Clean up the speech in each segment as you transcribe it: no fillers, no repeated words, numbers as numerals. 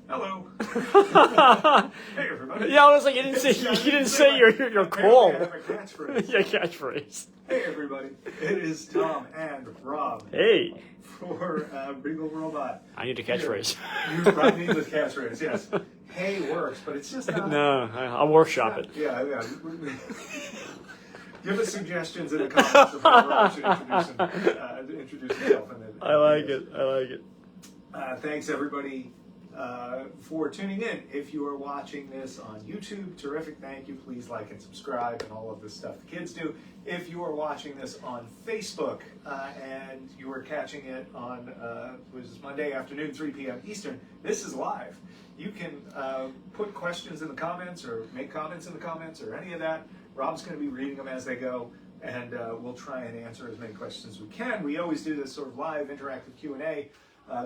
Hello. Hey everybody. Yeah, I was like, you didn't say your call. I have a catchphrase. Yeah, catchphrase. Hey everybody. It is Tom and Rob Hey, for Regal Robot. I need a catchphrase. You Rob needs a catchphrase, yes. Hey works, but it's just not. No, I'll workshop it. Yeah. Give us suggestions in the comments of how Rob should introduce himself. I like it. Thanks everybody for tuning in. If you are watching this on YouTube, terrific, thank you. Please like and subscribe and all of the stuff the kids do. If you are watching this on Facebook and you are catching it on which is Monday afternoon, 3 p.m. Eastern, this is live. You can put questions in the comments or make comments in the comments or any of that. Rob's going to be reading them as they go, and we'll try and answer as many questions as we can. We always do this sort of live interactive Q&A.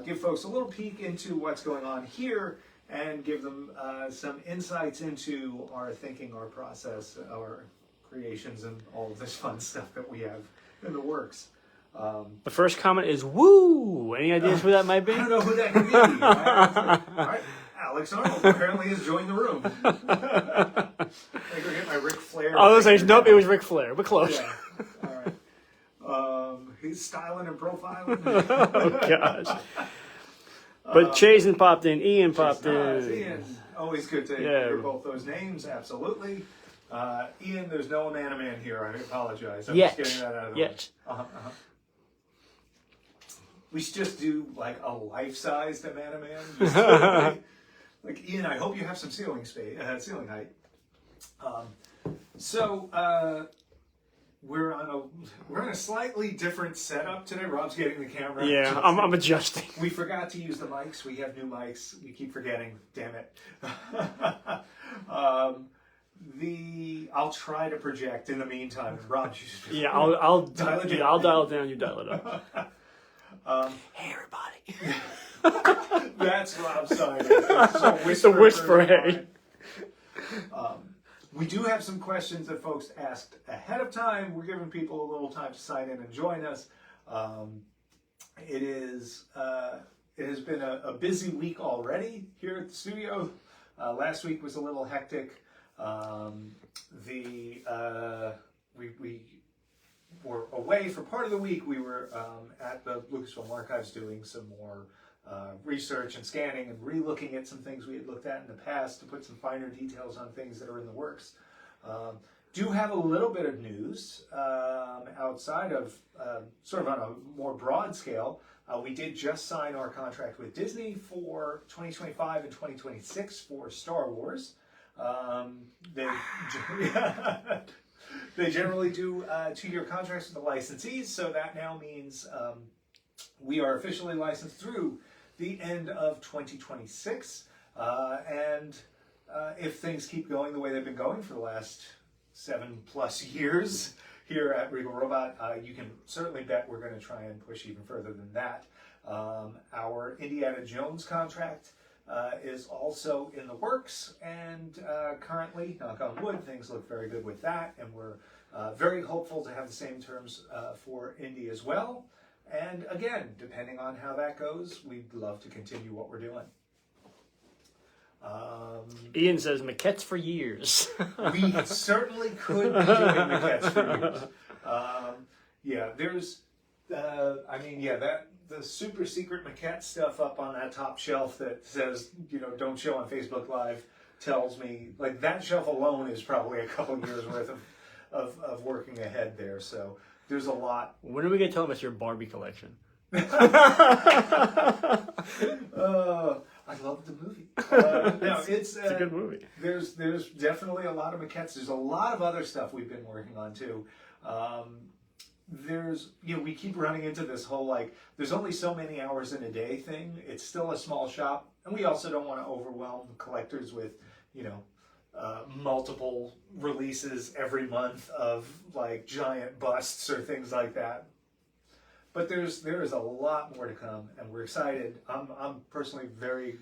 Give folks a little peek into what's going on here and give them some insights into our thinking, our process, our creations, and all of this fun stuff that we have in the works. The first comment is "woo." Any ideas who that might be? I don't know who that could be. All right. Alex Arnold apparently has joined the room. I go get my Ric Flair. I was like, nope, it was Ric Flair, but close. Yeah. All right. He's styling and profiling. Oh gosh. But Chazen popped in, Ian popped in. Ian, always good to hear both those names. Absolutely. Ian, there's no Amanda Man here. I apologize. I'm just getting that out of the way. We should just do like a life-sized Amanda Man. Just totally, like Ian, I hope you have some ceiling space, ceiling height. We're on a slightly different setup today. Rob's getting the camera. Yeah, I'm adjusting. We forgot to use the mics. We have new mics. We keep forgetting. Damn it. I'll try to project in the meantime. Rob, yeah, I'll dial it down. Yeah, I'll dial it down. You dial it up. Hey everybody. That's Rob's sign. It's the whisper. Hey. We do have some questions that folks asked ahead of time. We're giving people a little time to sign in and join us. It has been a busy week already here at the studio. Last week was a little hectic. We were away for part of the week. We were at the Lucasfilm Archives doing some more research and scanning and re-looking at some things we had looked at in the past to put some finer details on things that are in the works. Do have a little bit of news outside of sort of on a more broad scale. We did just sign our contract with Disney for 2025 and 2026 for Star Wars. They generally do 2-year contracts with the licensees, so that now means we are officially licensed through the end of 2026. And if things keep going the way they've been going for the last 7+ years here at Regal Robot, you can certainly bet we're going to try and push even further than that. Our Indiana Jones contract is also in the works, and currently, knock on wood, things look very good with that, and we're very hopeful to have the same terms for Indy as well. And again, depending on how that goes, we'd love to continue what we're doing. Ian says maquettes for years. We certainly could be doing maquettes for years. There's, the super secret maquette stuff up on that top shelf that says, don't show on Facebook Live, tells me, like, that shelf alone is probably a couple years worth of working ahead there. So there's a lot. When are we going to tell them it's your Barbie collection? I love the movie. It's a good movie. There's definitely a lot of maquettes. There's a lot of other stuff we've been working on too. We keep running into this whole, like, there's only so many hours in a day thing. It's still a small shop, and we also don't want to overwhelm collectors with, multiple releases every month of, like, giant busts or things like that. But there is a lot more to come, and we're excited. I'm personally very,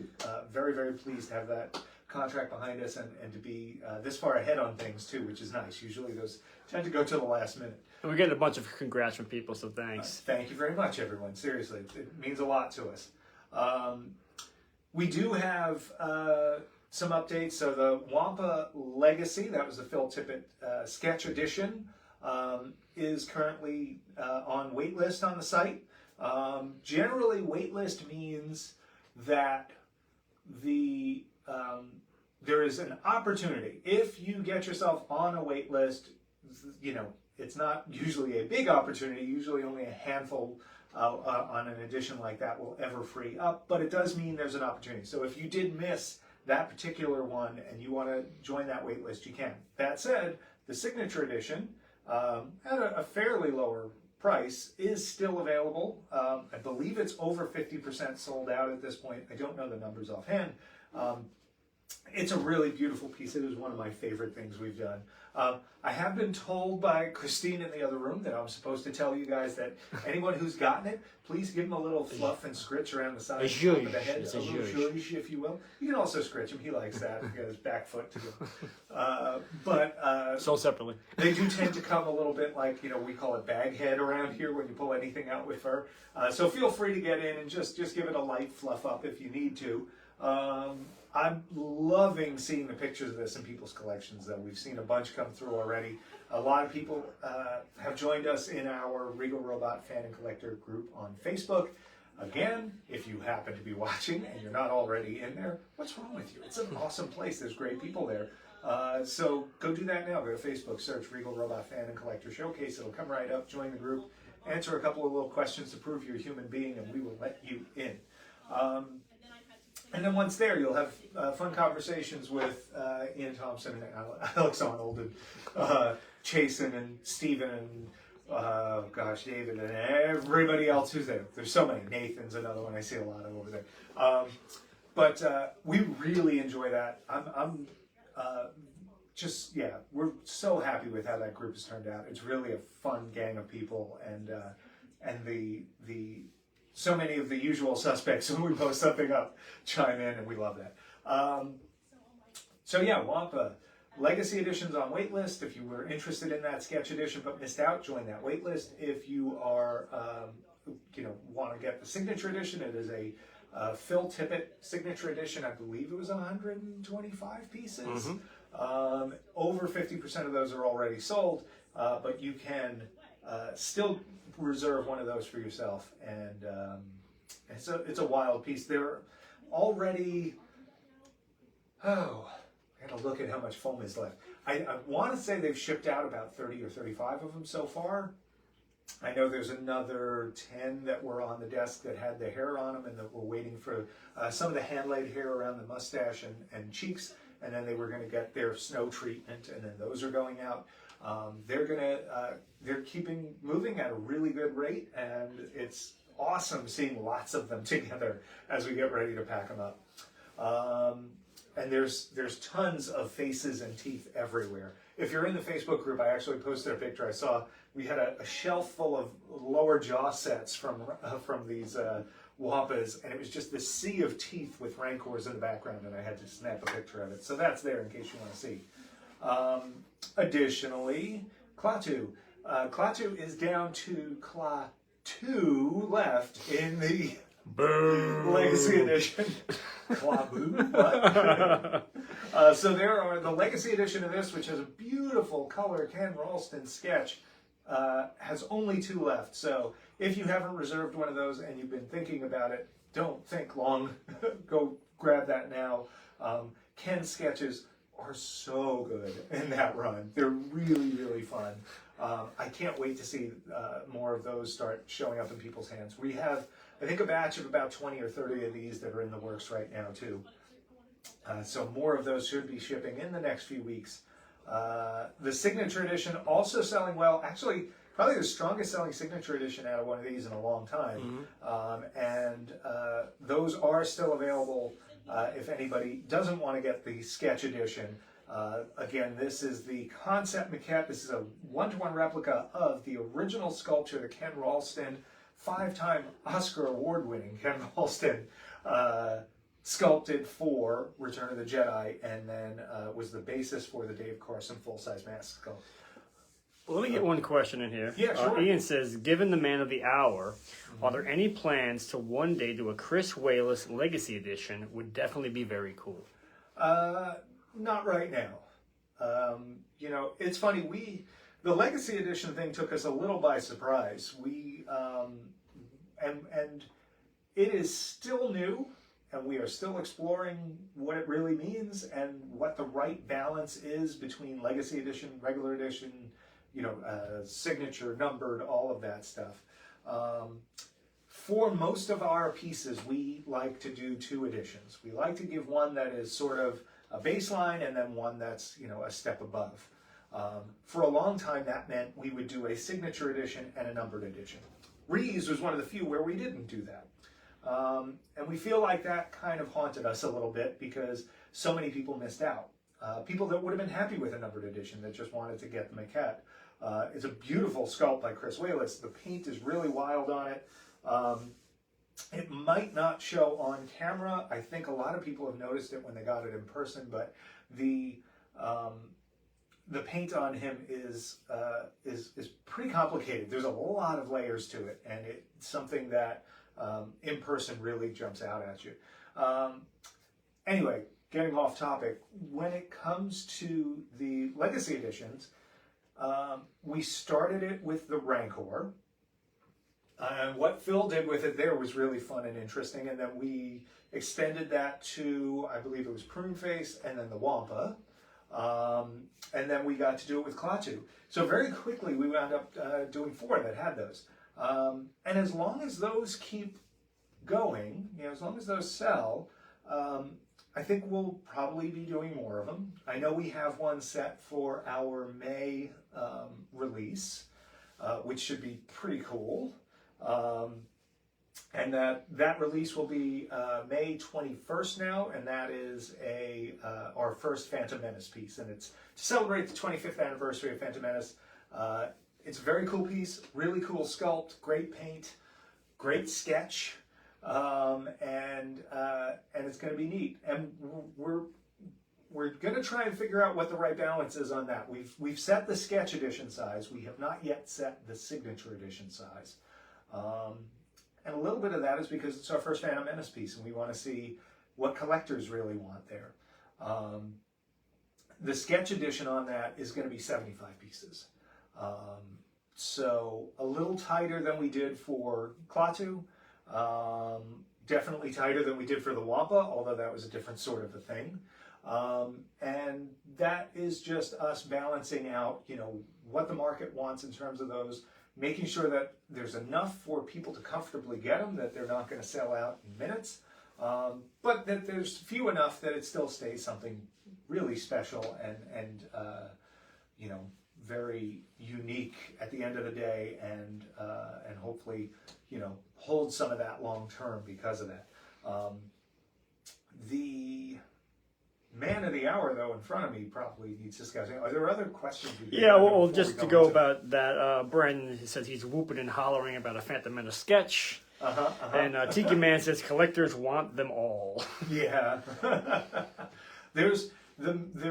very pleased to have that contract behind us and to be this far ahead on things too, which is nice. Usually those tend to go to the last minute. And we're getting a bunch of congrats from people, so thanks. Thank you very much, everyone. Seriously, it means a lot to us. We do have some updates. So the Wampa Legacy, that was the Phil Tippett sketch edition, is currently on waitlist on the site. Generally, waitlist means that there is an opportunity. If you get yourself on a waitlist, it's not usually a big opportunity. Usually only a handful on an edition like that will ever free up, but it does mean there's an opportunity. So if you did miss that particular one and you want to join that wait list, you can. That said, the signature edition at a fairly lower price is still available. I believe it's over 50% sold out at this point. I don't know the numbers offhand. It's a really beautiful piece. It is one of my favorite things we've done. I have been told by Christine in the other room that I'm supposed to tell you guys that anyone who's gotten it, please give him a little fluff and scritch around the side of the head. A little zhuzh, if you will. You can also scritch him. He likes that. He got his back foot to do. Sold separately. They do tend to come a little bit like, we call it bag head around here when you pull anything out with fur. So feel free to get in and just give it a light fluff up if you need to. I'm loving seeing the pictures of this in people's collections, though. We've seen a bunch come through already. A lot of people have joined us in our Regal Robot Fan and Collector group on Facebook. Again, if you happen to be watching and you're not already in there, what's wrong with you? It's an awesome place. There's great people there. So go do that now. Go to Facebook, search Regal Robot Fan and Collector Showcase. It'll come right up. Join the group. Answer a couple of little questions to prove you're a human being, and we will let you in. And then once there, you'll have fun conversations with Ian Thompson and Alex Arnold and Chasen and Steven and, David and everybody else who's there. There's so many. Nathan's another one I see a lot of over there. But we really enjoy that. We're so happy with how that group has turned out. It's really a fun gang of people, and the so many of the usual suspects when we post something up chime in, and we love that. Wampa Legacy Edition's on waitlist. If you were interested in that sketch edition but missed out, join that waitlist. If you are, want to get the signature edition, it is a Phil Tippett signature edition. I believe it was 125 pieces. Mm-hmm. Over 50% of those are already sold, but you can still reserve one of those for yourself, and it's a wild piece. They're already, I gotta look at how much foam is left. I want to say they've shipped out about 30 or 35 of them so far. I know there's another 10 that were on the desk that had the hair on them, and that were waiting for some of the hand-laid hair around the mustache and cheeks, and then they were going to get their snow treatment, and then those are going out. They're keeping moving at a really good rate, and it's awesome seeing lots of them together as we get ready to pack them up. And there's tons of faces and teeth everywhere. If you're in the Facebook group, I actually posted a picture. I saw we had a shelf full of lower jaw sets from these Wampas, and it was just this sea of teeth with rancors in the background, and I had to snap a picture of it. So that's there in case you want to see. Additionally, Klaatu. Klaatu is down to Klaatu 2 left in the Legacy Edition. Klaboo? What? So there are the Legacy Edition of this, which has a beautiful color Ken Ralston sketch, has only 2 left. So if you haven't reserved one of those and you've been thinking about it, don't think long. Go grab that now. Ken's sketches are so good in that run. They're really, really fun. I can't wait to see more of those start showing up in people's hands. We have, I think, a batch of about 20 or 30 of these that are in the works right now, too. So more of those should be shipping in the next few weeks. The Signature Edition also selling well. Actually, probably the strongest selling Signature Edition out of one of these in a long time. Mm-hmm. Those are still available if anybody doesn't want to get the Sketch Edition. Again, this is the concept maquette. This is a one-to-one replica of the original sculpture that Ken Ralston, 5-time Oscar award-winning Ken Ralston, sculpted for Return of the Jedi, and then was the basis for the Dave Carson full-size mask sculpt. Let me get one question in here. Yeah, sure. Ian says, given the man of the hour, are there any plans to one day do a Chris Wayless Legacy Edition? Would definitely be very cool. Not right now. It's funny. The Legacy Edition thing took us a little by surprise. And it is still new, and we are still exploring what it really means and what the right balance is between Legacy Edition, regular edition, signature, numbered, all of that stuff. For most of our pieces, we like to do 2 editions. We like to give one that is sort of a baseline and then one that's, a step above. For a long time, that meant we would do a signature edition and a numbered edition. Ree-Yees was one of the few where we didn't do that. And we feel like that kind of haunted us a little bit because so many people missed out. People that would have been happy with a numbered edition that just wanted to get the maquette. It's a beautiful sculpt by Chris Wayless. The paint is really wild on it. It might not show on camera. I think a lot of people have noticed it when they got it in person, but the paint on him is pretty complicated. There's a lot of layers to it, and it's something that in person really jumps out at you. Anyway, getting off topic, when it comes to the Legacy editions, we started it with the Rancor. And what Phil did with it there was really fun and interesting, and then we extended that to, I believe it was Pruneface, and then the Wampa. And then we got to do it with Klaatu. So very quickly we wound up doing 4 that had those. And as long as those keep going, as long as those sell, I think we'll probably be doing more of them. I know we have one set for our May release, which should be pretty cool. And that release will be May 21st now, and that is our first Phantom Menace piece, and it's to celebrate the 25th anniversary of Phantom Menace. It's a very cool piece, really cool sculpt, great paint, great sketch, and it's going to be neat. And we're going to try and figure out what the right balance is on that. We've set the sketch edition size. We have not yet set the signature edition size. And a little bit of that is because it's our first Phantom Menace piece, and we want to see what collectors really want there. The sketch edition on that is going to be 75 pieces. So a little tighter than we did for Klaatu. Definitely tighter than we did for the Wampa, although that was a different sort of a thing. And that is just us balancing out, what the market wants in terms of those, making sure that there's enough for people to comfortably get them, that they're not going to sell out in minutes, but that there's few enough that it still stays something really special and very unique at the end of the day, and hopefully, hold some of that long term because of that. The man of the hour, though, in front of me probably needs discussing. Are there other questions? Yeah, well, just to go about that, Brandon says he's whooping and hollering about a Phantom Menace sketch. And Tiki Man says collectors want them all. Yeah. There's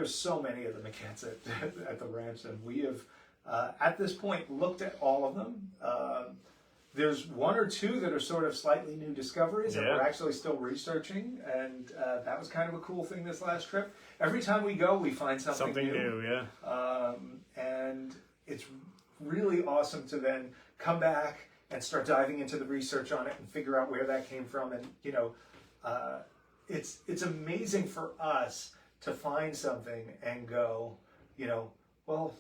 so many of the maquettes at the ranch, and we have, at this point, looked at all of them. There's 1 or 2 that are sort of slightly new discoveries that we're actually still researching, and that was kind of a cool thing this last trip. Every time we go, we find something new. Yeah. And it's really awesome to then come back and start diving into the research on it and figure out where that came from. And it's amazing for us to find something and go, well,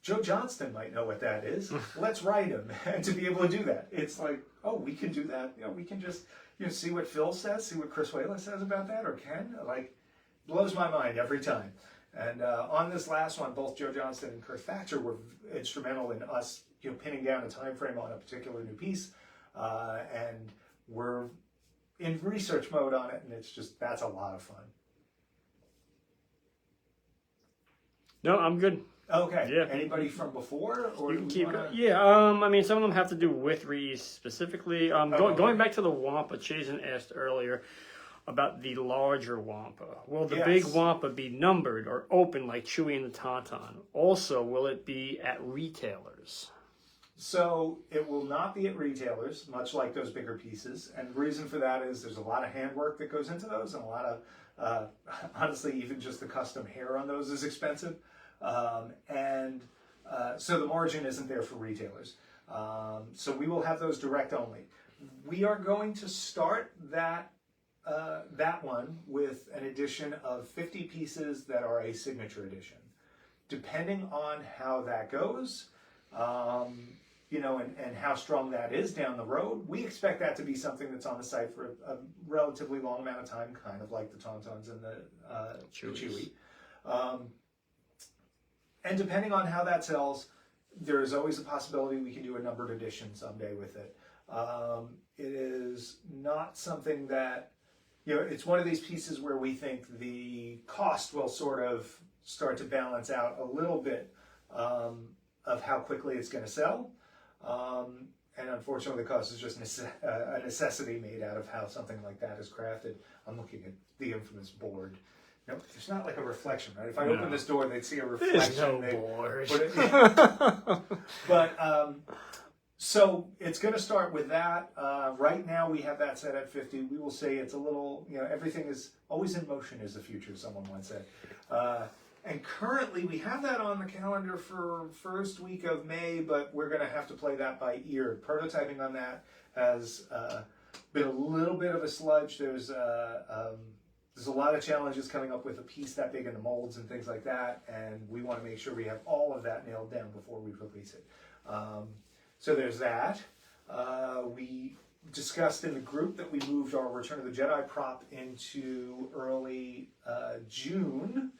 Joe Johnston might know what that is. Let's write him. And to be able to do that, it's like, oh, we can do that. We can just see what Phil says, see what Chris Wayless says about that, or Ken. Like, blows my mind every time. And on this last one, both Joe Johnston and Kurt Thatcher were instrumental in us, pinning down a time frame on a particular new piece. And we're in research mode on it, and that's a lot of fun. No, I'm good. Okay. Yeah. Anybody from before, or you can keep going? Yeah. I mean, some of them have to do with Rees specifically. Going back to the Wampa, Chazen asked earlier, about the larger Wampa. Will the Yes. big Wampa be numbered or open like Chewie and the Tauntaun? Also, will it be at retailers? So it will not be at retailers, much like those bigger pieces. And the reason for that is there's a lot of handwork that goes into those, and a lot of, honestly, even just the custom hair on those is expensive. So the margin isn't there for retailers. So we will have those direct only. We are going to start that one with an edition of 50 pieces that are a signature edition. Depending on how that goes, and how strong that is down the road, we expect that to be something that's on the site for a relatively long amount of time, kind of like the Tauntauns and the Chewie. And depending on how that sells, there is always a possibility we can do a numbered edition someday with it. It is not something that, it's one of these pieces where we think the cost will sort of start to balance out a little bit of how quickly it's going to sell. And unfortunately, the cost is just a necessity made out of how something like that is crafted. I'm looking at the infamous board. Nope, there's not like a reflection, right? If I open this door, they'd see a reflection. There's no board. So it's going to start with that. Right now, we have that set at 50. We will say it's a little, everything is always in motion is the future, someone once said. And currently, we have that on the calendar for first week of May, but we're going to have to play that by ear. Prototyping on that has been a little bit of a sludge. There's a lot of challenges coming up with a piece that big in the molds and things like that, and we want to make sure we have all of that nailed down before we release it. So there's that. We discussed in the group that we moved our Return of the Jedi prop into early June.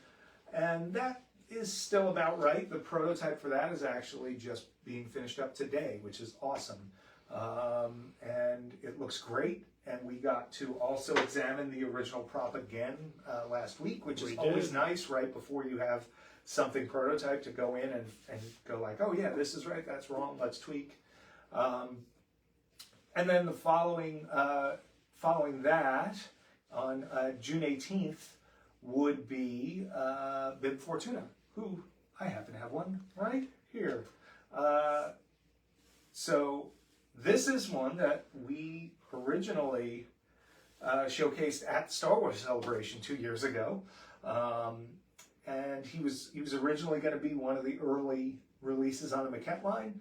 And that is still about right. The prototype for that is actually just being finished up today, which is awesome. And it looks great. And we got to also examine the original prop again last week, which is always nice right before you have something prototype to go in and go like, oh yeah, this is right, that's wrong, let's tweak. And then the following that, on June 18th, would be Bib Fortuna, who I happen to have one right here. So this is one that we originally showcased at Star Wars Celebration 2 years ago. And he was originally going to be one of the early releases on the maquette line.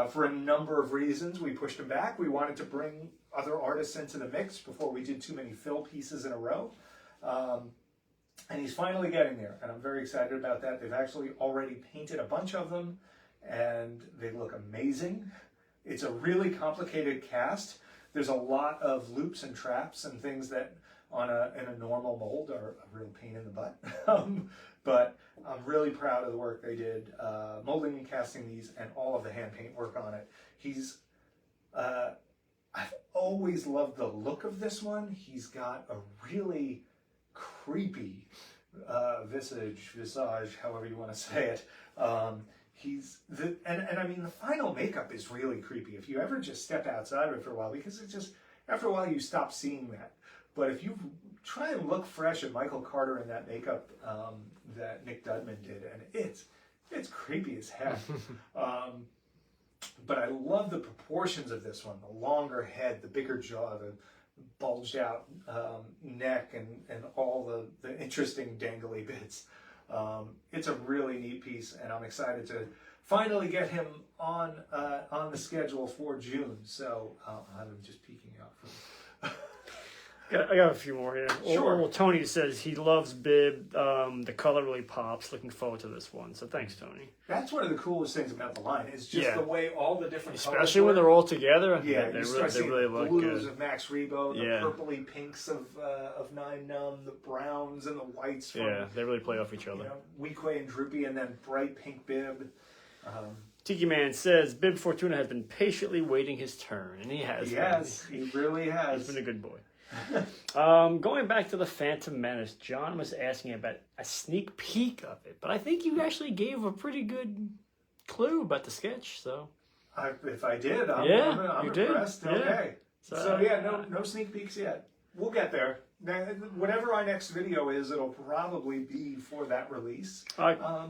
For a number of reasons, we pushed him back. We wanted to bring other artists into the mix before we did too many fill pieces in a row. And he's finally getting there, and I'm very excited about that. They've actually already painted a bunch of them, and they look amazing. It's a really complicated cast. There's a lot of loops and traps and things that in a normal mold are a real pain in the butt. But I'm really proud of the work they did molding and casting these and all of the hand paint work on it. I've always loved the look of this one. He's got a really creepy visage, however you want to say it. And I mean, the final makeup is really creepy. If you ever just step outside of it for a while, because it's just, after a while you stop seeing that. But if you try and look fresh at Michael Carter in that makeup that Nick Dudman did, and it's creepy as heck. But I love the proportions of this one. The longer head, the bigger jaw, the bulged out neck, and all the interesting dangly bits. It's a really neat piece, and I'm excited to finally get him on the schedule for June. So I'm just peeking out from. I got a few more here. Sure. Well, Tony says he loves Bib. The color really pops. Looking forward to this one. So thanks, Tony. That's one of the coolest things about the line is just the way all the different especially when they're all together. Yeah, they really look blues good. of Max Rebo, the purpley pinks of Nine Numb, the browns and the whites. From, they really play off each other. Weequay and Droopy, and then bright pink Bib. Tiki Man says Bib Fortuna has been patiently waiting his turn, and he has. Yes, he really has. He's been a good boy. Going back to the Phantom Menace, John was asking about a sneak peek of it, but I think you actually gave a pretty good clue about the sketch. So, if I did, I'm you impressed. did. Okay, so no sneak peeks yet. we'll get there. Now, whatever our next video is, it'll probably be for that release.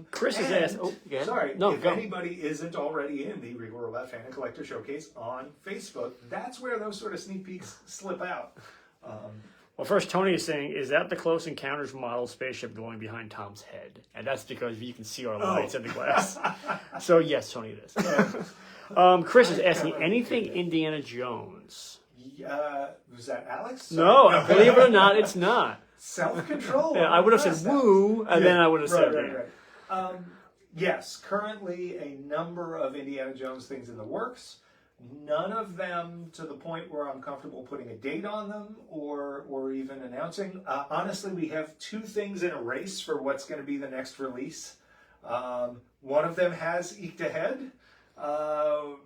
Chris has asked. Oh, yeah. Sorry. No, if anybody isn't already in the Regal Robot Fan and Collector Showcase on Facebook, that's where those sort of sneak peeks slip out. Well, first, Tony is saying, is that the Close Encounters model spaceship going behind Tom's head? And that's because you can see our lights in the glass. So, yes, Tony, it is. Chris is asking, anything Indiana Jones? Was that Alex? No, believe it or not, it's not. Self-control. Yeah, I would have said woo, and then I would have said right. Yes, currently a number of Indiana Jones things in the works. None of them to the point where I'm comfortable putting a date on them or even announcing. Honestly, we have 2 things in a race for what's going to be the next release. One of them has eked ahead.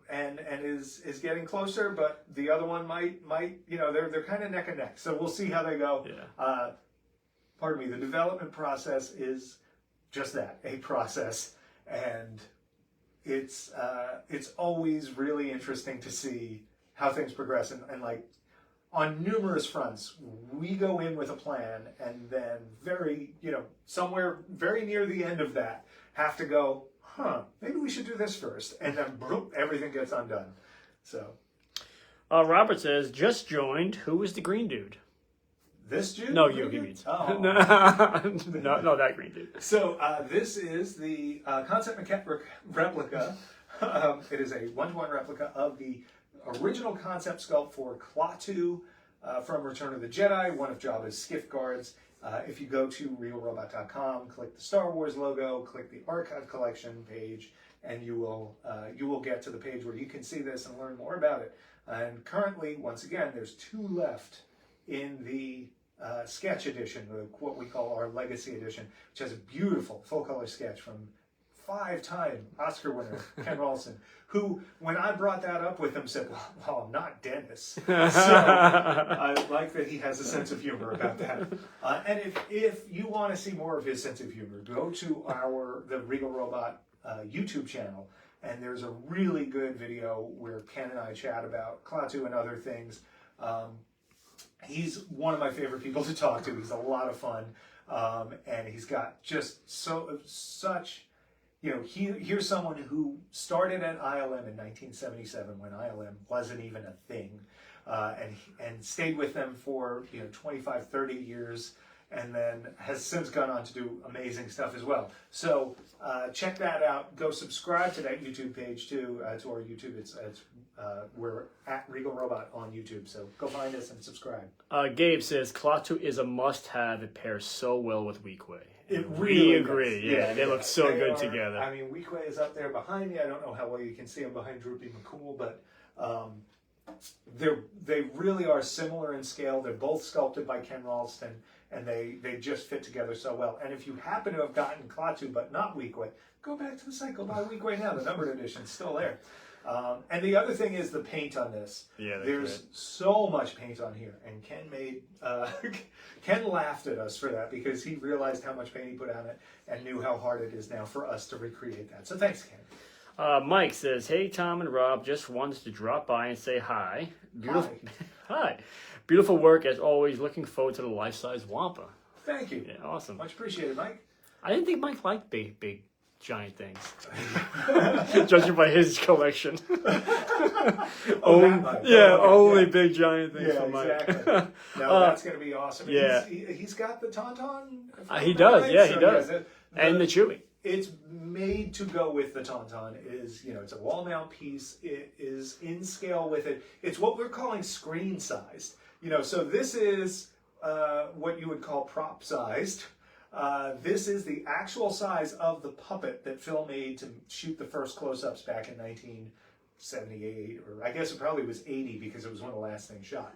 And is getting closer, but the other one might they're kind of neck and neck. So we'll see how they go. Yeah. Pardon me. The development process is just that, a process, and it's always really interesting to see how things progress and like on numerous fronts. We go in with a plan, and then somewhere very near the end of that have to go, maybe we should do this first, and then boom, everything gets undone. So, Robert says, just joined. Who is the green dude? This dude? No, you. He means. Oh. no, that green dude. So this is the concept maquette replica. It is a 1-to-1 replica of the original concept sculpt for Klaatu from Return of the Jedi, one of Jabba's skiff guards. If you go to realrobot.com, click the Star Wars logo, click the archive collection page, and you will get to the page where you can see this and learn more about it. And currently, once again, there's 2 left in the sketch edition, what we call our Legacy edition, which has a beautiful full-color sketch from 5-time Oscar winner Ken Ralston, who, when I brought that up with him, said, well, I'm not Dennis. So I like that he has a sense of humor about that. And if you want to see more of his sense of humor, go to the Regal Robot YouTube channel, and there's a really good video where Ken and I chat about Klaatu and other things. He's one of my favorite people to talk to. He's a lot of fun, and he's got just such... here's someone who started at ILM in 1977 when ILM wasn't even a thing, and stayed with them for 25, 30 years, and then has since gone on to do amazing stuff as well. So check that out. Go subscribe to that YouTube page too, to our YouTube. We're at Regal Robot on YouTube, so go find us and subscribe. Gabe says Klaatu is a must-have. It pairs so well with Weequay. We agree. Yeah, they look so good together. I mean, Weequay is up there behind me. I don't know how well you can see them behind Droopy McCool, but they really are similar in scale. They're both sculpted by Ken Ralston, and they just fit together so well. And if you happen to have gotten Klaatu but not Weequay, go back to the site. Go buy Weequay now. The numbered edition's still there. And the other thing is the paint on this. Yeah, there's so much paint on here, and Ken laughed at us for that because he realized how much paint he put on it and knew how hard it is now for us to recreate that. So thanks, Ken. Mike says, "Hey Tom and Rob, just wanted to drop by and say hi. Beautiful, hi, beautiful work as always. Looking forward to the life-size Wampa." Thank you. Yeah, awesome. Much appreciated, Mike. I didn't think Mike liked big. Giant things, judging by his collection. Only big giant things. Yeah, for Mike. Exactly. No, that's going to be awesome. Yeah, he's got the Tauntaun. He does. Right? Yeah, so he does. And the Chewie. It's made to go with the Tauntaun. It's a wall mount piece. It is in scale with it. It's what we're calling screen sized. So this is what you would call prop sized. This is the actual size of the puppet that Phil made to shoot the first close-ups back in 1978, or I guess it probably was 80 because it was one of the last things shot.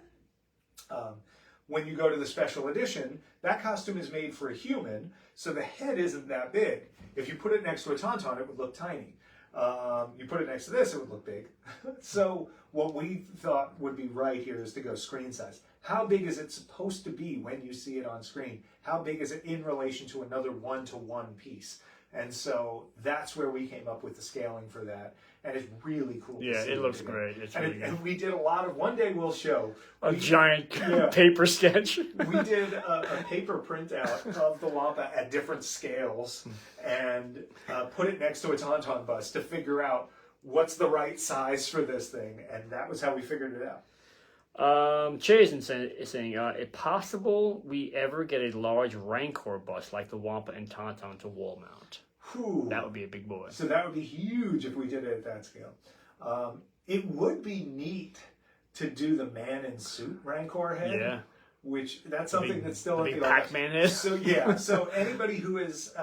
When you go to the special edition, that costume is made for a human, so the head isn't that big. If you put it next to a Tauntaun, it would look tiny. You put it next to this, it would look big. So what we thought would be right here is to go screen size. How big is it supposed to be when you see it on screen? How big is it in relation to another 1-to-1 piece? And so that's where we came up with the scaling for that. And it's really cool. Yeah, it looks great. It's really good. And we did a lot of, one day we'll show. A giant paper sketch. We did a paper printout of the Wampa at different scales and put it next to a Tauntaun bus to figure out what's the right size for this thing. And that was how we figured it out. Chase is saying, if possible, we ever get a large Rancor bus like the Wampa and Tauntaun to wall mount. Whew. That would be a big boy. So that would be huge if we did it at that scale. It would be neat to do the man in suit Rancor head. Yeah. Which that's something that's still the big Pac-Man head. So yeah, so anybody who is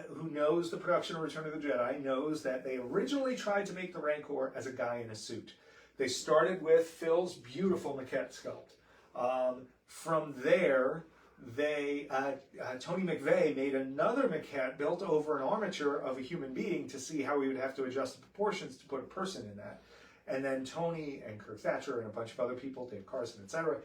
who knows the production of Return of the Jedi knows that they originally tried to make the Rancor as a guy in a suit. They started with Phil's beautiful maquette sculpt. From there, they Tony McVeigh made another maquette built over an armature of a human being to see how we would have to adjust the proportions to put a person in that. And then Tony and Kirk Thatcher and a bunch of other people, Dave Carson, etc.,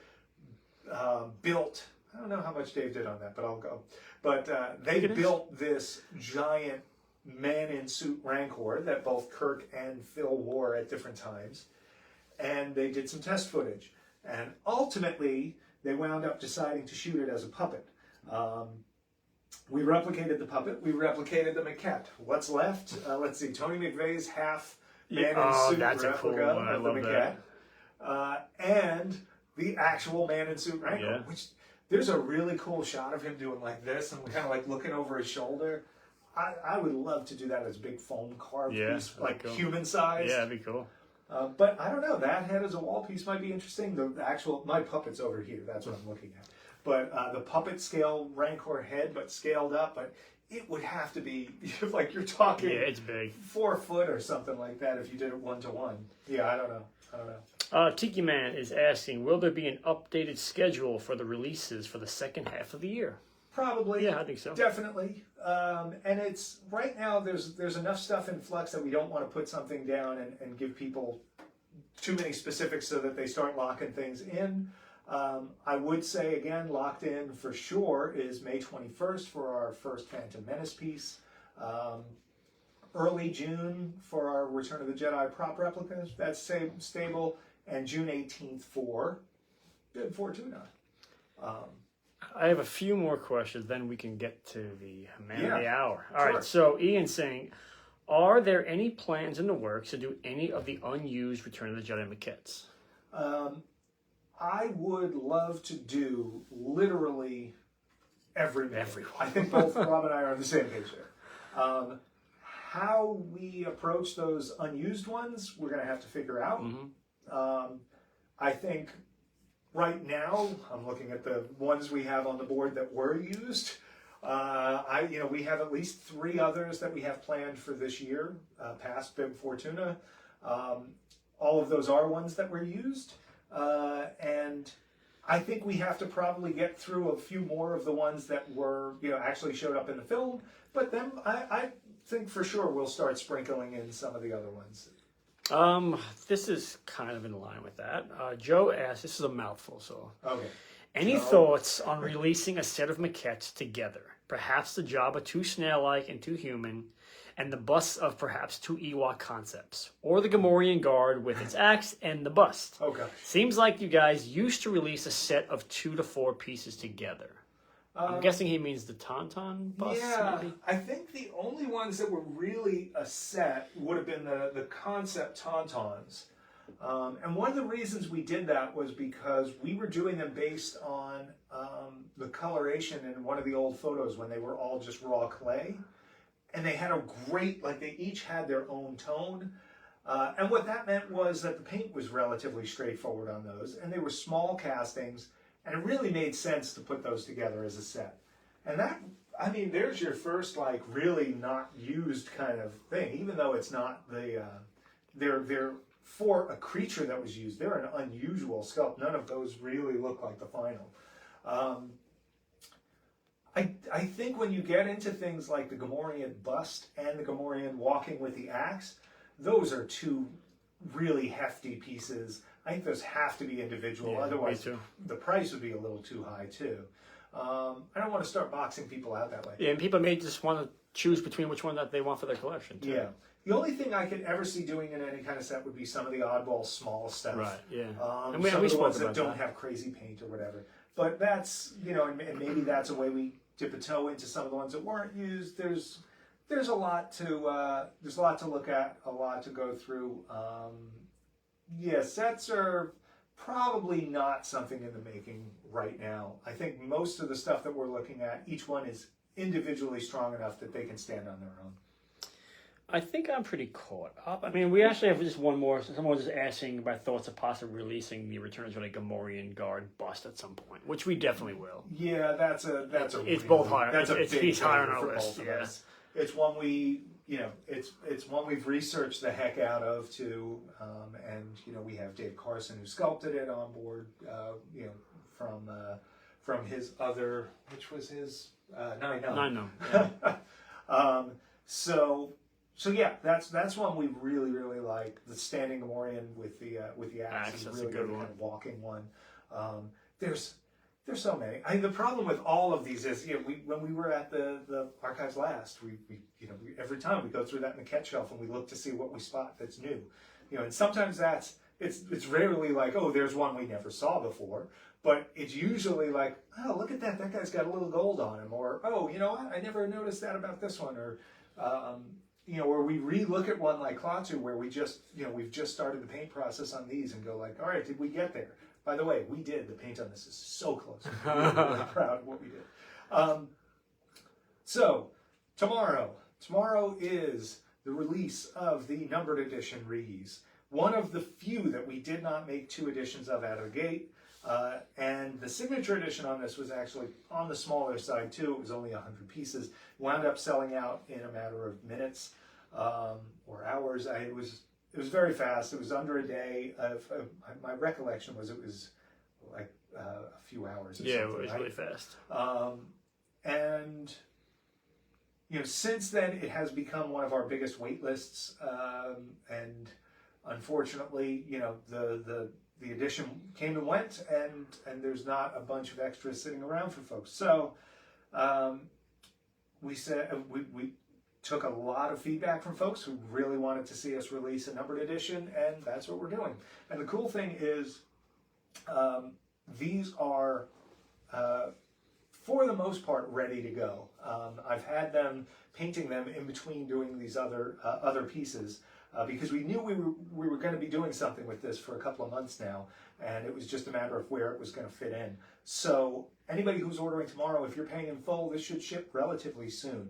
built. I don't know how much Dave did on that, but I'll go. But they built this giant man-in-suit Rancor that both Kirk and Phil wore at different times. And they did some test footage. And ultimately, they wound up deciding to shoot it as a puppet. We replicated the puppet. We replicated the maquette. What's left? Let's see. Tony McVeigh's half man-in-suit replica of the maquette. And the actual man-in-suit Rancor, which there's a really cool shot of him doing like this and kind of like looking over his shoulder. I would love to do that as a big foam carved piece, like human size. Yeah, that'd be cool. But I don't know, that head as a wall piece might be interesting. The actual, my puppet's over here, that's what I'm looking at. But the puppet scale Rancor head, but scaled up, but it would have to be, like you're talking it's big. 4 foot or something like that if you did it 1-to-1. Yeah, I don't know. Tiki Man is asking, will there be an updated schedule for the releases for the second half of the year? Probably. Yeah, I think so. Definitely. And it's, right now, there's enough stuff in flux that we don't want to put something down and give people too many specifics so that they start locking things in. I would say, again, locked in for sure is May 21st for our first Phantom Menace piece. Early June for our Return of the Jedi prop replicas. That's stable. And June 18th for Bib Fortuna. I have a few more questions, then we can get to the man of the hour. All right, Sure. so Ian's saying, are there any plans in the works to do any of the unused Return of the Jedi maquettes? I would love to do literally every one. I think both Rob and I are on the same page there. How we approach those unused ones, we're going to have to figure out. Mm-hmm. I think right now, I'm looking at the ones we have on the board that were used. We have at least 3 others that we have planned for this year, past Bib Fortuna. All of those are ones that were used. And I think we have to probably get through a few more of the ones that were, actually showed up in the film. But then I think for sure we'll start sprinkling in some of the other ones. This is kind of in line with that. Joe asked, this is a mouthful, so. Okay. Any thoughts on releasing a set of maquettes together? Perhaps the Jabba 2 snail-like and 2 human, and the busts of perhaps 2 Ewok concepts, or the Gamorrean guard with its axe and the bust. Okay. Seems like you guys used to release a set of 2 to 4 pieces together. I'm guessing he means the Tauntaun bust, maybe? I think the only ones that were really a set would have been the concept Tauntauns. And one of the reasons we did that was because we were doing them based on the coloration in one of the old photos when they were all just raw clay. And they had a great, they each had their own tone. And what that meant was that the paint was relatively straightforward on those. And they were small castings. And it really made sense to put those together as a set. And that, there's your first, really not used kind of thing. Even though it's not they're for a creature that was used. They're an unusual sculpt. None of those really look like the final. I think when you get into things like the Gamorrean bust and the Gamorrean walking with the axe, those are 2 really hefty pieces. I think those have to be individual. Otherwise, the price would be a little too high too. I don't want to start boxing people out that way. Yeah, and people may just want to choose between which one that they want for their collection, too. Yeah. The only thing I could ever see doing in any kind of set would be some of the oddball small stuff. Right, yeah. And some of the ones that don't have crazy paint or whatever. But that's, and maybe that's a way we dip a toe into some of the ones that weren't used. There's a lot to look at, a lot to go through. Sets are probably not something in the making right now. I think most of the stuff that we're looking at, each one is individually strong enough that they can stand on their own. I think I'm pretty caught up. I mean, we actually have just one more. Someone was just asking about thoughts of possibly releasing the Returns of a Gamorrean Guard bust at some point, which we definitely will. Yeah, that's a. It's really, both higher. That's he's higher on our list. Yeah. It's one it's one we've researched the heck out of too, and we have Dave Carson who sculpted it on board, from his other, which was his 9-9. Yeah. So yeah, that's one we really like. The standing Gamorrean with the axe is really good, kind of walking one. There's so many. The problem with all of these is, when we were at the archives last, we every time we go through that maquette shelf and we look to see what we spot that's new, and sometimes it's rarely like, oh, there's one we never saw before, but it's usually like, oh, look at that guy's got a little gold on him, or oh, you know what, I never noticed that about this one, or or we re-look at one like Klaatu where we've just started the paint process on these and go like, all right, did we get there? By the way, we did. The paint on this is so close. I'm really proud of what we did. So, tomorrow is the release of the numbered edition Ree-Yees. One of the few that we did not make 2 editions of out of the gate. And the signature edition on this was actually on the smaller side too. It was only 100 pieces. Wound up selling out in a matter of minutes or hours. It was very fast. It was under a day. My recollection was it was like a few hours. Or yeah, something, it was right? really fast. And since then it has become one of our biggest wait lists. And unfortunately, the edition came and went, and there's not a bunch of extras sitting around for folks. So we said we took a lot of feedback from folks who really wanted to see us release a numbered edition, and that's what we're doing. And the cool thing is, these are, for the most part, ready to go. I've had them painting them in between doing these other pieces, because we knew we were going to be doing something with this for a couple of months now, and it was just a matter of where it was going to fit in. So anybody who's ordering tomorrow, if you're paying in full, this should ship relatively soon.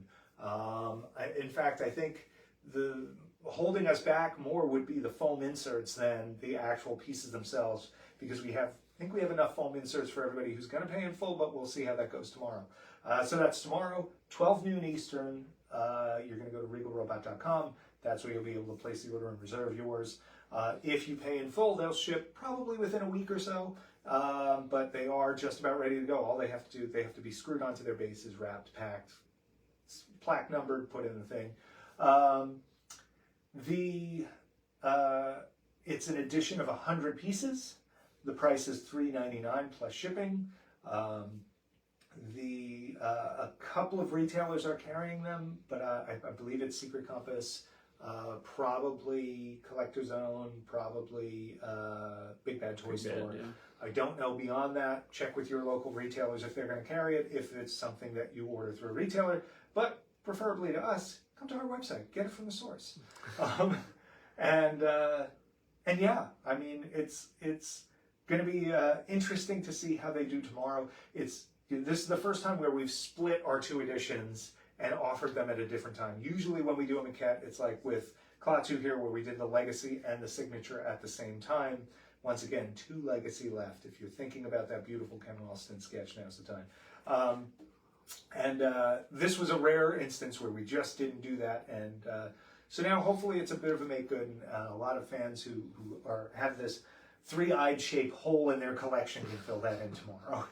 In fact, I think the holding us back more would be the foam inserts than the actual pieces themselves, because I think we have enough foam inserts for everybody who's going to pay in full, but we'll see how that goes tomorrow. So that's tomorrow, 12 noon Eastern. You're going to go to regalrobot.com. That's where you'll be able to place the order and reserve yours. If you pay in full, they'll ship probably within a week or so, but they are just about ready to go. All they have to do, they have to be screwed onto their bases, wrapped, packed, plaque numbered, put in the thing. It's an edition of 100 pieces. The price is $3.99 plus shipping. A couple of retailers are carrying them, but I believe it's Secret Compass, probably Collector's Own, probably Big Bad Toy Store. Yeah. I don't know beyond that. Check with your local retailers if they're going to carry it, if it's something that you order through a retailer. But preferably to us, come to our website, get it from the source. And yeah, I mean, it's going to be interesting to see how they do tomorrow. This is the first time where we've split our 2 editions and offered them at a different time. Usually when we do a maquette, it's like with Klaatu here, where we did the Legacy and the Signature at the same time. Once again, 2 Legacy left. If you're thinking about that beautiful Ken Ralston sketch, now's the time. This was a rare instance where we just didn't do that, and so now hopefully it's a bit of a make good, and a lot of fans who have this 3-eyed shaped hole in their collection can fill that in tomorrow.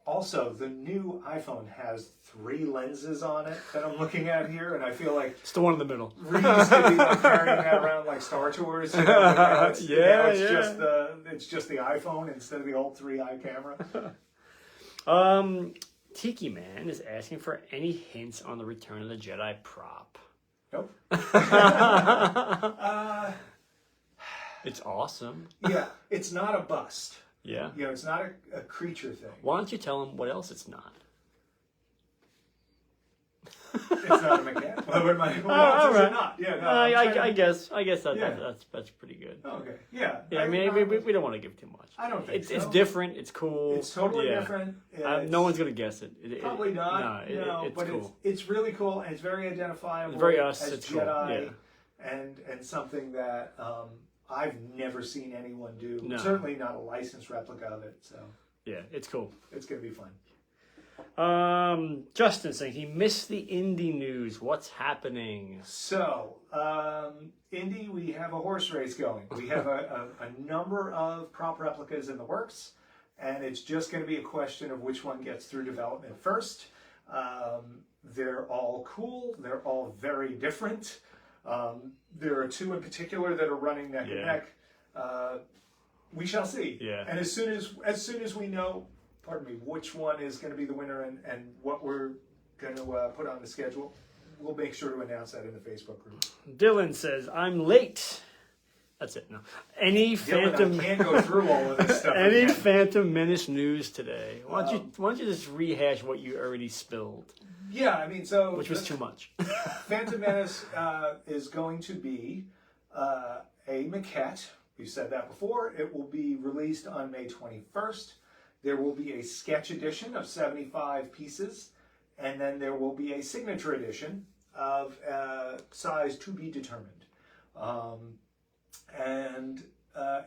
Also, the new iPhone has 3 lenses on it that I'm looking at here, and I feel like it's the one in the middle. Rees could be like carrying that around like Star Tours. It's just the iPhone instead of the old 3-eye camera. Tiki Man is asking for any hints on the Return of the Jedi prop. Nope. It's awesome. Yeah, it's not a bust. Yeah. You know, it's not a creature thing. Why don't you tell him what else it's not? It's not a mechanic. What else is it not? Yeah, no, I guess that's pretty good. Okay. Yeah. Yeah, I mean, we don't want to give too much. I don't think so. It's different. It's cool. It's totally different. No one's gonna guess it. Probably not. No, it's but cool. It's really cool, and it's very identifiable. It's very us. As It's Jedi, cool. Yeah. and something that I've never seen anyone do. No. Certainly not a licensed replica of it. So Yeah, it's cool. it's gonna be fun. Justin saying he missed the indie news. What's happening? So, Indy, we have a horse race going. We have a number of prop replicas in the works, and it's just going to be a question of which one gets through development first. They're all cool. They're all very different. There are two in particular that are running neck and neck. We shall see. Yeah. And as soon as we know, pardon me, which one is going to be the winner and what we're going to put on the schedule, we'll make sure to announce that in the Facebook group. Dylan says, I'm late. That's it. No. Any Phantom... I can't go through all of this stuff. Any Phantom Menace news today? Why don't you just rehash what you already spilled? Yeah, I mean, so... Which was too much. Phantom Menace is going to be a maquette. We've said that before. It will be released on May 21st. There will be a sketch edition of 75 pieces, and then there will be a signature edition of size to be determined.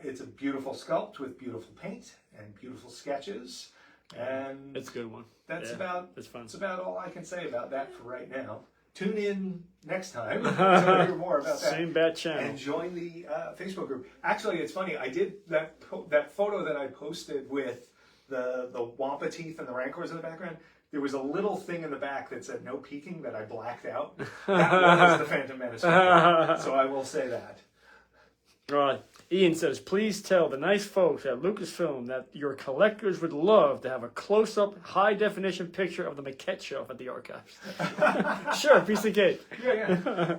It's a beautiful sculpt with beautiful paint and beautiful sketches. And it's a good one. That's it's fun. That's about all I can say about that for right now. Tune in next time to hear more about that. Same bat channel. And join the Facebook group. Actually, it's funny. I did that photo that I posted with the Wampa teeth and the Rancors in the background. There was a little thing in the back that said no peeking that I blacked out. That was the Phantom Menace. So I will say that. Right. Ian says, please tell the nice folks at Lucasfilm that your collectors would love to have a close-up, high-definition picture of the maquette shelf at the archives. Sure, piece of cake. Yeah.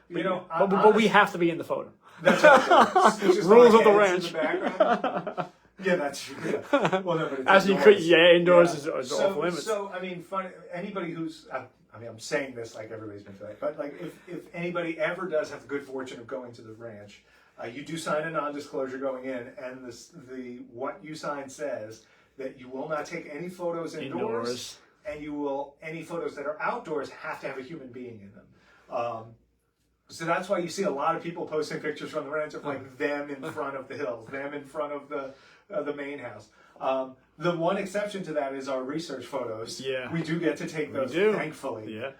But we have to be in the photo. That's right. Rules of the ranch. Yeah, that's true. Yeah. Well, no, but it's as you could, indoors is off limits. So I mean, anybody who's, I'm saying this like everybody's been doing, but like if anybody ever does have the good fortune of going to the ranch, you do sign a non-disclosure going in, and the what you sign says that you will not take any photos indoors. And any photos that are outdoors have to have a human being in them. So that's why you see a lot of people posting pictures from the ranch of like them in front of the hills, them in front of the main house. The one exception to that is our research photos. Yeah, we do get to take those, thankfully. Yeah.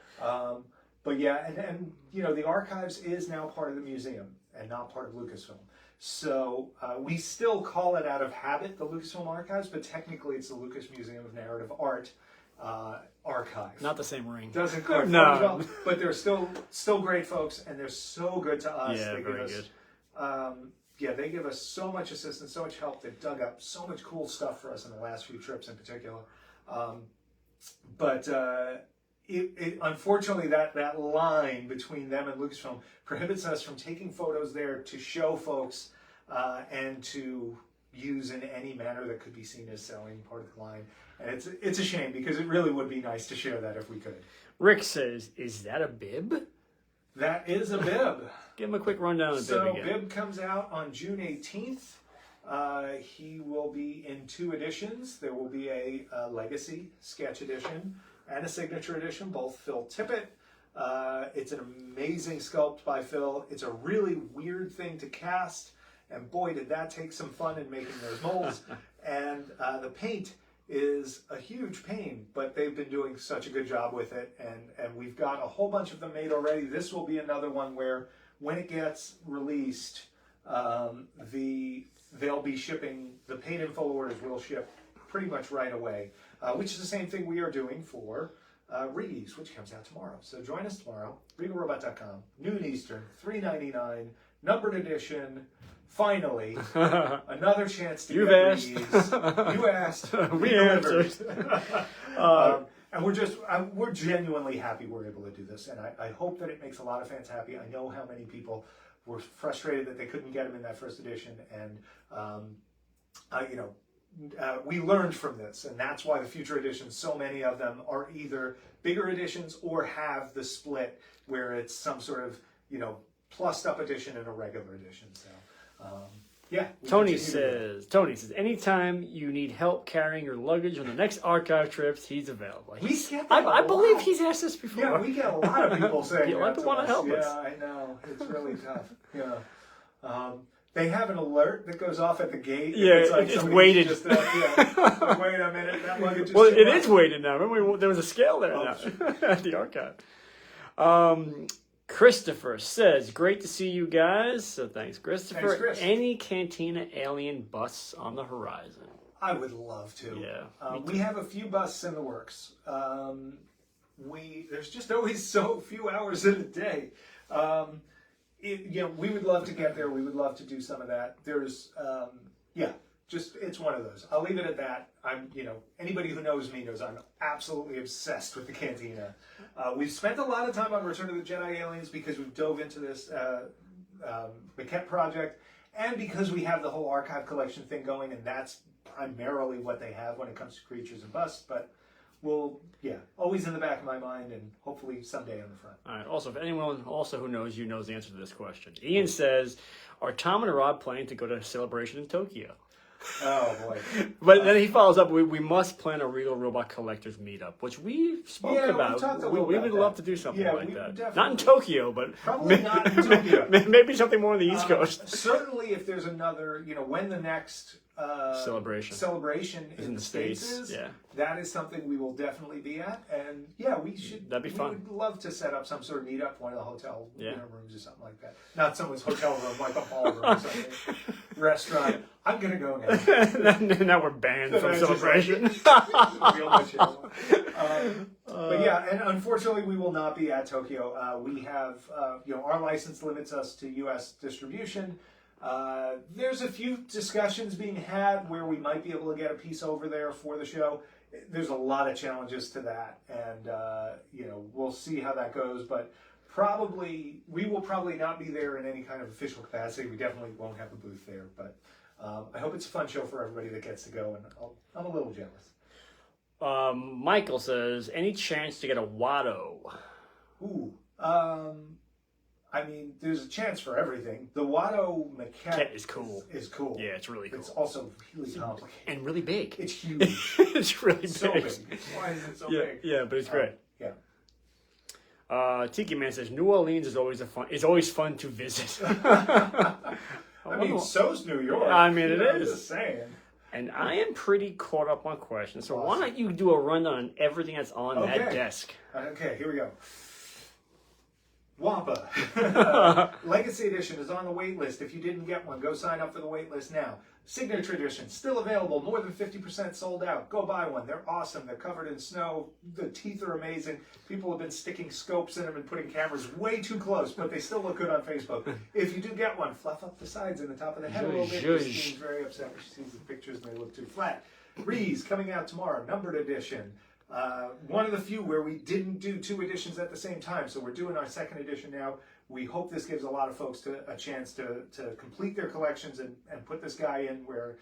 But yeah, and the archives is now part of the museum and not part of Lucasfilm. So we still call it out of habit the Lucasfilm Archives, but technically it's the Lucas Museum of Narrative Art archive. Not the same ring. Doesn't quite well, but they're still great folks, and they're so good to us. Yeah, very good. They give us so much assistance, so much help. They've dug up so much cool stuff for us in the last few trips in particular. But unfortunately, that line between them and Lucasfilm prohibits us from taking photos there to show folks and to use in any manner that could be seen as selling part of the line. And it's a shame, because it really would be nice to share that if we could. Rick says, is that a bib? That is a bib. Give him a quick rundown of the bib again. So Bib comes out on June 18th. He will be in 2 editions. There will be a Legacy Sketch Edition and a Signature Edition, both Phil Tippett. It's an amazing sculpt by Phil. It's a really weird thing to cast, and boy, did that take some fun in making those molds. And the paint is a huge pain, but they've been doing such a good job with it, and we've got a whole bunch of them made already. This will be another one where, when it gets released, they'll be shipping, the paid in full orders will ship pretty much right away, which is the same thing we are doing for Ree-Yees, which comes out tomorrow. So join us tomorrow, regalrobot.com, noon Eastern, $3.99, numbered edition, finally, another chance to You've get asked. Rees. You asked. We answered. And we're genuinely happy we're able to do this, and I hope that it makes a lot of fans happy. I know how many people were frustrated that they couldn't get him in that first edition, and we learned from this, and that's why the future editions, so many of them are either bigger editions or have the split where it's some sort of plussed up edition and a regular edition. So yeah. Tony says, anytime you need help carrying your luggage on the next archive trips, he's available. I believe he's asked this before. Yeah, we get a lot of people saying people want to help us. Yeah, I know. It's really tough. Yeah. They have an alert that goes off at the gate. Yeah, it's like it's weighted. Just, like, wait a minute, that luggage is well, too it much. Is weighted now. Remember, there was a scale there now at the archive. Christopher says, great to see you guys. So thanks, Christopher. Thanks, Chris. Any Cantina alien busts on the horizon? I would love to. Yeah. We have a few busts in the works. There's just always so few hours in a day. We would love to get there. We would love to do some of that. There's, it's one of those. I'll leave it at that. Anybody who knows me knows I'm absolutely obsessed with the Cantina. We've spent a lot of time on Return of the Jedi Aliens because we've dove into this maquette project, and because we have the whole archive collection thing going, and that's primarily what they have when it comes to creatures and busts. But always in the back of my mind, and hopefully someday on the front. All right. Also, if anyone also who knows you knows the answer to this question, Ian says, are Tom and Rob planning to go to a celebration in Tokyo? Oh boy! But then he follows up. We must plan a Regal Robot Collectors meetup, which we spoke about. We would love to do something like that. Not in Tokyo, but probably not in Tokyo. Maybe something more on the East Coast. Certainly, if there's another, when the next celebration in the States is, that is something we will definitely be at. And we should. That'd be fun. We would love to set up some sort of meetup, one of the hotel rooms or something like that. Not someone's hotel room, like a ballroom or something. Restaurant. I'm gonna go now. Now we're banned from celebration. But and unfortunately, we will not be at Tokyo. We have, our license limits us to U.S. distribution. There's a few discussions being had where we might be able to get a piece over there for the show. There's a lot of challenges to that, and we'll see how that goes. But we will probably not be there in any kind of official capacity. We definitely won't have a booth there, but I hope it's a fun show for everybody that gets to go, and I'm a little jealous. Michael says, any chance to get a Watto? Ooh, there's a chance for everything. The Watto maquette is cool. Is cool. Yeah, it's really cool. It's also really complicated. And really big. It's huge. It's really big. So big. Why is it so big? Yeah, but it's great. Tiki Man says, New Orleans is always fun to visit. So's New York. It is. I'm just saying. And I am pretty caught up on questions, so why don't you do a rundown on everything that's on that desk? Okay, here we go. Wampa. Legacy Edition is on the wait list. If you didn't get one, go sign up for the wait list now. Signature Edition, still available, more than 50% sold out. Go buy one. They're awesome. They're covered in snow. The teeth are amazing. People have been sticking scopes in them and putting cameras way too close, but they still look good on Facebook. If you do get one, fluff up the sides and the top of the head a little bit. Christine's very upset when she sees the pictures and they look too flat. Ree-Yees coming out tomorrow, numbered edition. One of the few where we didn't do 2 editions at the same time, so we're doing our 2nd edition now. We hope this gives a lot of folks a chance to complete their collections and put this guy in where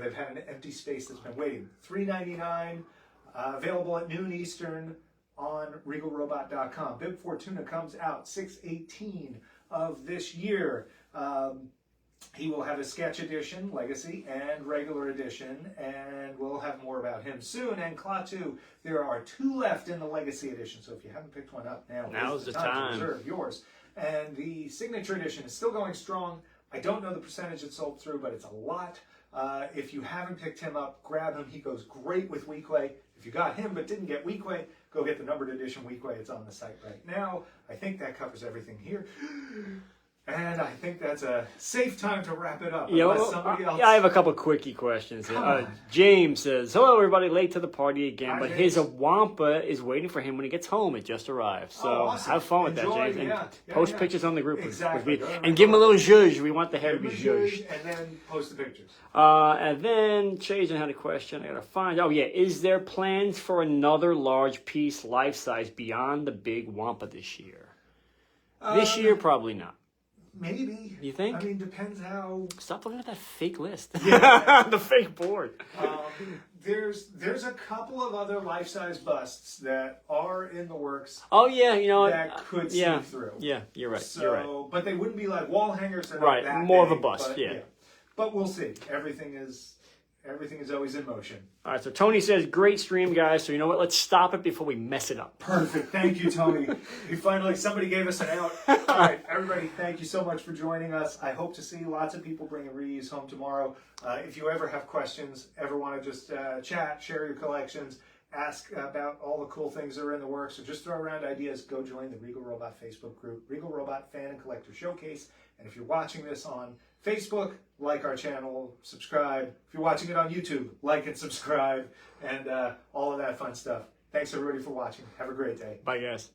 they've had an empty space that's been waiting. $3.99, available at noon Eastern on RegalRobot.com. Bib Fortuna comes out 6/18 of this year. He will have a sketch edition, Legacy, and regular edition, and we'll have more about him soon. And Klaatu, there are 2 left in the Legacy edition, so if you haven't picked one up now's the time to reserve yours. And the Signature edition is still going strong. I don't know the percentage it sold through, but it's a lot. If you haven't picked him up, grab him. He goes great with Weequay. If you got him but didn't get Weequay, go get the numbered edition Weequay. It's on the site right now. I think that covers everything here. And I think that's a safe time to wrap it up. Yeah, Unless somebody else... I have a couple quickie questions. James says, hello, everybody. Late to the party again, Hi, but James. his Wampa is waiting for him when he gets home. It just arrived. So awesome. have fun with Enjoy, that, James. And post pictures on the group. Exactly. And give him a little zhuzh. We want the hair to be zhuzhed. And then post the pictures. And then Chazen had a question. I got to find. Oh, yeah. Is there plans for another large piece, life-size, beyond the big Wampa this year? This year, probably not. Maybe. You think? I mean, depends how... Stop looking at that fake list. Yeah. The fake board. There's a couple of other life-size busts that are in the works. Oh, yeah, you know... That could see through. Yeah, you're right. So, you're right. But they wouldn't be like wall hangers. Right, that more big, of a bust, but, yeah. But we'll see. Everything is always in motion. All right, so Tony says, great stream, guys. So you know what? Let's stop it before we mess it up. Perfect. Thank you, Tony. Somebody gave us an out. All right, everybody, thank you so much for joining us. I hope to see lots of people bringing Ree-Yees home tomorrow. If you ever have questions, ever want to just chat, share your collections, ask about all the cool things that are in the works, or just throw around ideas, go join the Regal Robot Facebook group, Regal Robot Fan and Collector Showcase. And if you're watching this on Facebook, like our channel, subscribe. If you're watching it on YouTube, like and subscribe, and all of that fun stuff. Thanks, everybody, for watching. Have a great day. Bye, guys.